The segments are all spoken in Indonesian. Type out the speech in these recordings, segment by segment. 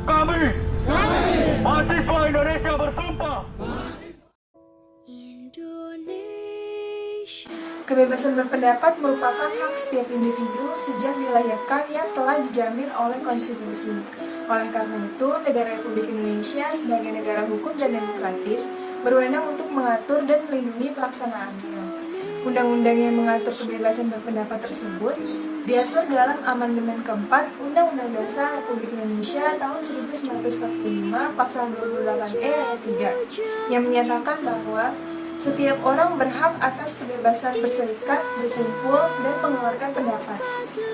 Kami, mahasiswa Indonesia bersumpah. Kebebasan berpendapat merupakan hak setiap individu sejak dilahirkan yang telah dijamin oleh konstitusi. Oleh karena itu, negara Republik Indonesia sebagai negara hukum dan demokratis berwenang untuk mengatur dan melindungi pelaksanaannya. Undang-undang yang mengatur kebebasan berpendapat tersebut diatur dalam Amandemen keempat Undang-Undang Dasar Republik Indonesia tahun 1945 pasal 28E ayat 3 yang menyatakan bahwa setiap orang berhak atas kebebasan berserikat, berkumpul, dan mengeluarkan pendapat.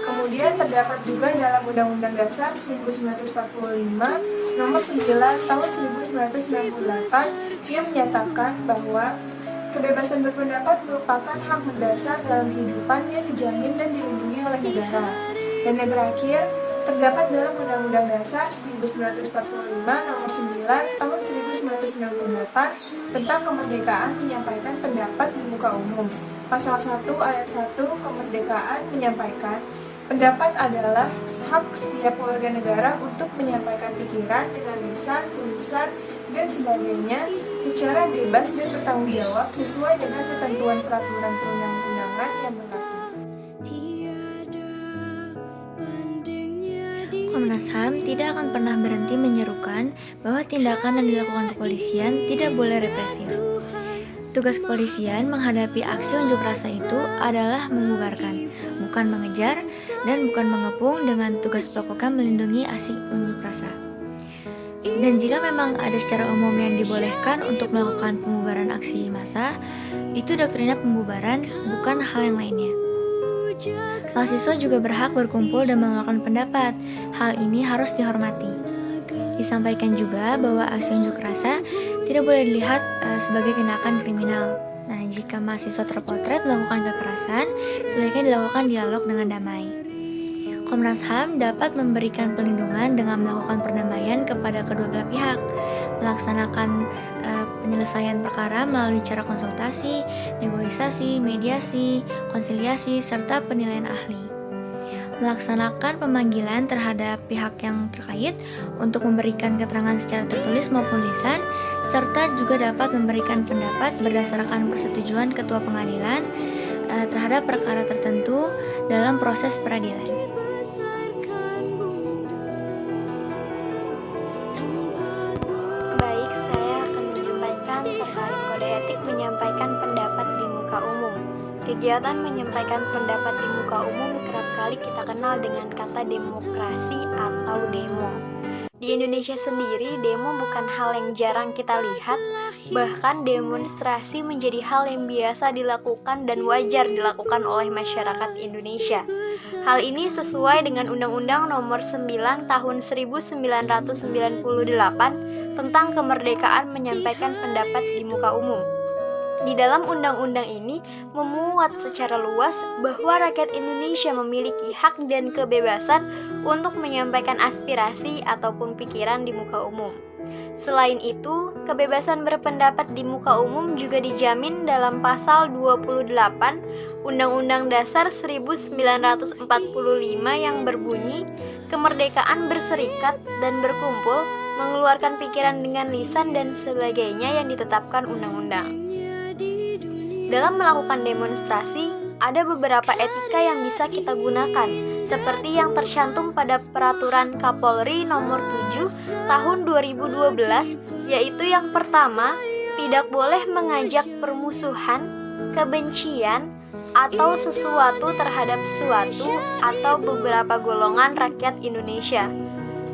Kemudian terdapat juga dalam Undang-Undang Dasar 1945 Nomor 9 Tahun 1998 yang menyatakan bahwa kebebasan berpendapat merupakan hak mendasar dalam kehidupan yang dijamin dan dilindungi oleh negara. Dan yang terakhir, terdapat dalam Undang-Undang Dasar 1945 Nomor 9 Tahun 1998 tentang kemerdekaan menyampaikan pendapat di muka umum. Pasal 1 ayat 1 kemerdekaan menyampaikan pendapat adalah hak setiap warga negara untuk menyampaikan pikiran dengan lisan, tulisan, dan sebagainya secara bebas dan bertanggung jawab sesuai dengan ketentuan peraturan perundang-undangan yang berlaku. Komnas HAM tidak akan pernah berhenti menyerukan bahwa tindakan yang dilakukan kepolisian tidak boleh represif. Tugas kepolisian menghadapi aksi unjuk rasa itu adalah membubarkan, bukan mengejar, dan bukan mengepung dengan tugas pokoknya melindungi aksi unjuk rasa. Dan jika memang ada secara umum yang dibolehkan untuk melakukan pembubaran aksi massa, itu doktrinnya pembubaran, bukan hal yang lainnya. Mahasiswa juga berhak berkumpul dan mengeluarkan pendapat. Hal ini harus dihormati. Disampaikan juga bahwa aksi unjuk rasa tidak boleh dilihat sebagai tindakan kriminal. Nah, jika mahasiswa terpotret melakukan kekerasan, sebaiknya dilakukan dialog dengan damai. Komnas HAM dapat memberikan perlindungan dengan melakukan perdamaian kepada kedua belah pihak, melaksanakan penyelesaian perkara melalui cara konsultasi, negosiasi, mediasi, konsiliasi, serta penilaian ahli. Melaksanakan pemanggilan terhadap pihak yang terkait untuk memberikan keterangan secara tertulis maupun lisan, serta juga dapat memberikan pendapat berdasarkan persetujuan ketua pengadilan terhadap perkara tertentu dalam proses peradilan. Baik, saya akan menyampaikan terkait kode etik menyampaikan pendapat di muka umum. Kegiatan menyampaikan pendapat di muka umum kerap kali kita kenal dengan kata demokrasi atau demo. Di Indonesia sendiri, demo bukan hal yang jarang kita lihat, bahkan demonstrasi menjadi hal yang biasa dilakukan dan wajar dilakukan oleh masyarakat Indonesia. Hal ini sesuai dengan Undang-Undang Nomor 9 Tahun 1998 tentang kemerdekaan menyampaikan pendapat di muka umum. Di dalam undang-undang ini memuat secara luas bahwa rakyat Indonesia memiliki hak dan kebebasan untuk menyampaikan aspirasi ataupun pikiran di muka umum. Selain itu, kebebasan berpendapat di muka umum juga dijamin dalam pasal 28 Undang-Undang Dasar 1945 yang berbunyi, kemerdekaan berserikat dan berkumpul, mengeluarkan pikiran dengan lisan dan sebagainya yang ditetapkan undang-undang. Dalam melakukan demonstrasi, ada beberapa etika yang bisa kita gunakan, seperti yang tercantum pada Peraturan Kapolri Nomor 7 Tahun 2012, yaitu yang pertama, tidak boleh mengajak permusuhan, kebencian, atau sesuatu terhadap suatu atau beberapa golongan rakyat Indonesia.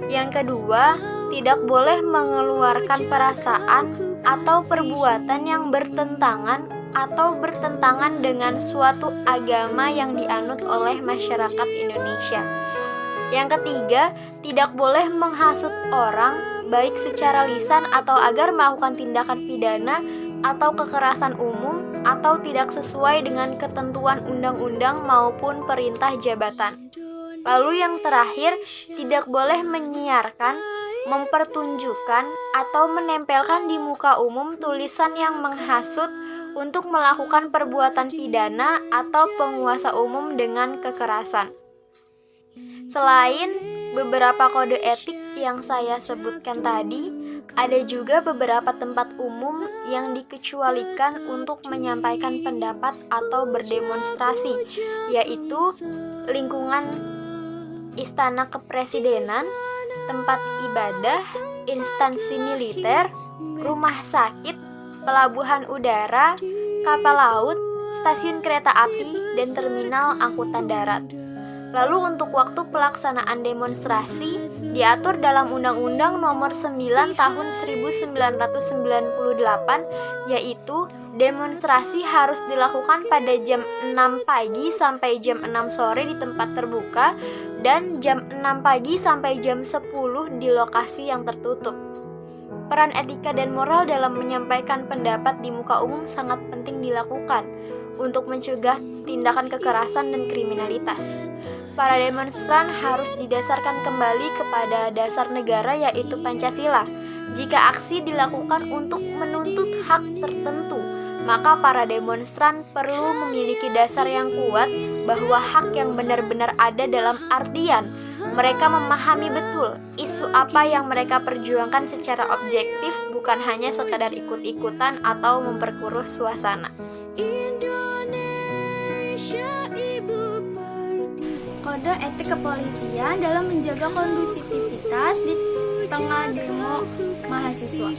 Yang kedua, tidak boleh mengeluarkan perasaan atau perbuatan yang bertentangan dengan suatu agama yang dianut oleh masyarakat Indonesia. Yang ketiga, tidak boleh menghasut orang baik secara lisan atau agar melakukan tindakan pidana atau kekerasan umum atau tidak sesuai dengan ketentuan undang-undang maupun perintah jabatan. Lalu yang terakhir, tidak boleh menyiarkan, mempertunjukkan, atau menempelkan di muka umum tulisan yang menghasut untuk melakukan perbuatan pidana atau penguasa umum dengan kekerasan. Selain beberapa kode etik yang saya sebutkan tadi, ada juga beberapa tempat umum yang dikecualikan untuk menyampaikan pendapat atau berdemonstrasi, yaitu lingkungan istana kepresidenan, tempat ibadah, instansi militer, rumah sakit, pelabuhan udara, kapal laut, stasiun kereta api, dan terminal angkutan darat. Lalu untuk waktu pelaksanaan demonstrasi diatur dalam Undang-Undang Nomor 9 Tahun 1998, yaitu demonstrasi harus dilakukan pada jam 6 pagi sampai jam 6 sore di tempat terbuka dan jam 6 pagi sampai jam 10 di lokasi yang tertutup. Peran etika dan moral dalam menyampaikan pendapat di muka umum sangat penting dilakukan untuk mencegah tindakan kekerasan dan kriminalitas. Para demonstran harus didasarkan kembali kepada dasar negara yaitu Pancasila. Jika aksi dilakukan untuk menuntut hak tertentu, maka para demonstran perlu memiliki dasar yang kuat bahwa hak yang benar-benar ada dalam artian mereka memahami betul isu apa yang mereka perjuangkan secara objektif, bukan hanya sekadar ikut-ikutan atau memperkeruh suasana. Kode etik kepolisian dalam menjaga kondusivitas di tengah demo mahasiswa.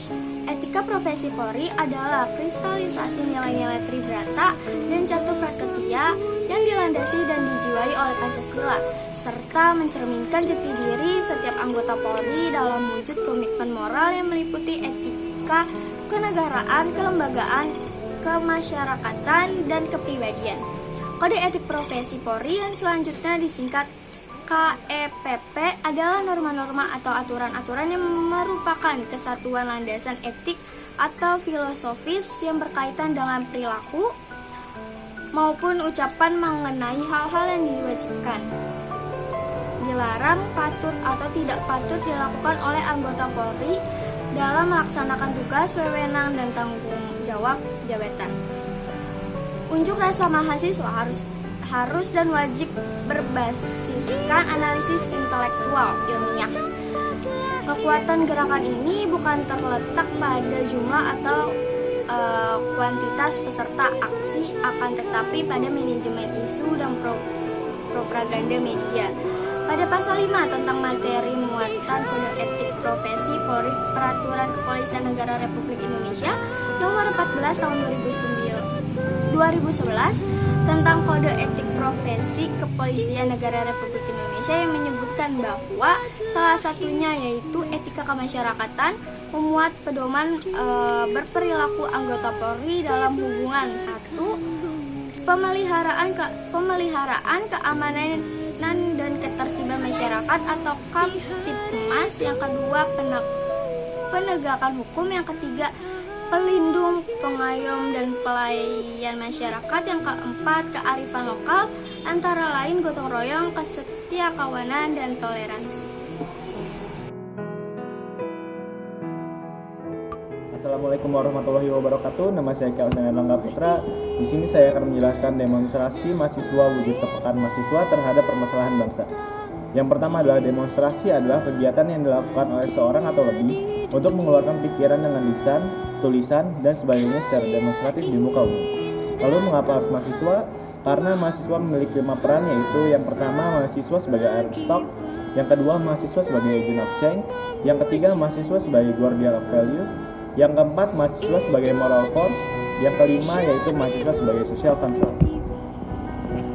Etika profesi Polri adalah kristalisasi nilai-nilai tribrata dan catur prasetya yang dilandasi dan dijiwai oleh Pancasila, serta mencerminkan jati diri setiap anggota Polri dalam wujud komitmen moral yang meliputi etika kenegaraan, kelembagaan, kemasyarakatan, dan kepribadian. Kode etik profesi Polri yang selanjutnya disingkat KEPP adalah norma-norma atau aturan-aturan yang merupakan kesatuan landasan etik atau filosofis yang berkaitan dengan perilaku maupun ucapan mengenai hal-hal yang diwajibkan, dilarang, patut atau tidak patut dilakukan oleh anggota Polri dalam melaksanakan tugas, wewenang, dan tanggung jawab jabatan. Unjuk rasa mahasiswa harus dan wajib berbasiskan analisis intelektual ilmiah. Kekuatan gerakan ini bukan terletak pada jumlah atau kuantitas peserta aksi, akan tetapi pada manajemen isu dan propaganda media. Pada pasal 5 tentang materi muatan kode etik profesi Polri Peraturan Kepolisian Negara Republik Indonesia Nomor 14 Tahun 2011 tentang kode etik profesi Kepolisian Negara Republik Indonesia yang menyebutkan bahwa salah satunya yaitu etika kemasyarakatan memuat pedoman berperilaku anggota Polri dalam hubungan 1. Pemeliharaan keamanan dan ketertiban masyarakat atau Kamtibmas, yang kedua penegakan hukum, yang ketiga pelindung, pengayom, dan pelayan masyarakat, yang keempat kearifan lokal, antara lain gotong royong, kesetiakawanan, dan toleransi. Assalamualaikum warahmatullahi wabarakatuh. Nama saya Kelvin Erlangga Putra. Di sini saya akan menjelaskan demonstrasi mahasiswa, wujud kepekaan mahasiswa terhadap permasalahan bangsa. Yang pertama adalah demonstrasi adalah kegiatan yang dilakukan oleh seorang atau lebih untuk mengeluarkan pikiran dengan lisan, tulisan, dan sebagainya secara demonstratif di muka umum. Lalu mengapa harus mahasiswa? Karena mahasiswa memiliki 5 peran, yaitu yang pertama mahasiswa sebagai Airstock, yang kedua mahasiswa sebagai agent of change, yang ketiga mahasiswa sebagai guardian of value, yang keempat mahasiswa sebagai moral force, yang kelima yaitu mahasiswa sebagai social control.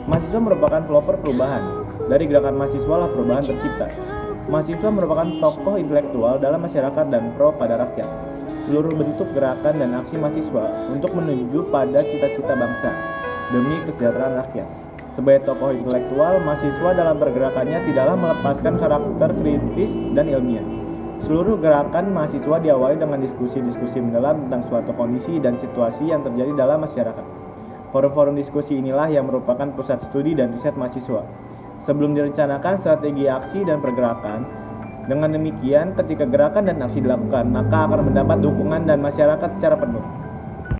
Mahasiswa merupakan pelopor perubahan. Dari gerakan mahasiswa lah perubahan tercipta. Mahasiswa merupakan tokoh intelektual dalam masyarakat dan pro pada rakyat. Seluruh bentuk gerakan dan aksi mahasiswa untuk menuju pada cita-cita bangsa demi kesejahteraan rakyat. Sebagai tokoh intelektual, mahasiswa dalam pergerakannya tidaklah melepaskan karakter kritis dan ilmiah. Seluruh gerakan mahasiswa diawali dengan diskusi-diskusi mendalam tentang suatu kondisi dan situasi yang terjadi dalam masyarakat. Forum-forum diskusi inilah yang merupakan pusat studi dan riset mahasiswa. Sebelum direncanakan strategi aksi dan pergerakan, dengan demikian ketika gerakan dan aksi dilakukan, maka akan mendapat dukungan dan masyarakat secara penuh.